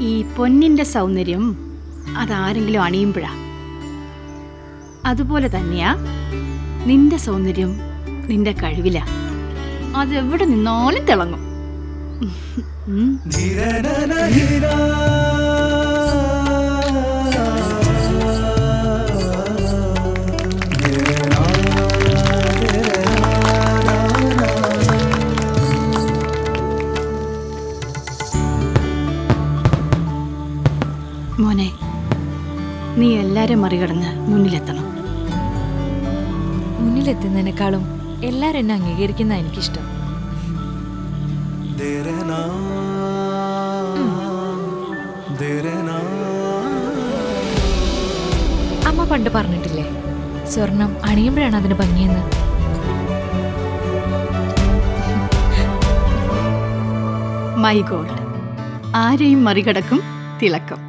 ഈ പൊന്നിൻ്റെ സൗന്ദര്യം അതാരെങ്കിലും അണിയുമ്പോഴാ. അതുപോലെ തന്നെയാ നിന്റെ സൗന്ദര്യം നിന്റെ കഴിവില. അതെവിടെ നിന്നാലും തിളങ്ങും. മോനെ, നീ എല്ലാരും മറികടന്ന് മുന്നിലെത്തണം. മുന്നിലെത്തുന്നതിനേക്കാളും എല്ലാരും എന്നെ അംഗീകരിക്കുന്ന എനിക്കിഷ്ടം. അമ്മ പണ്ട് പറഞ്ഞിട്ടില്ലേ, സ്വർണം അണിയുമ്പോഴാണ് അതിന് ഭംഗിയെന്ന്. മൈ ഗോഡ്, ആരെയും മറികടക്കും തിളക്കം.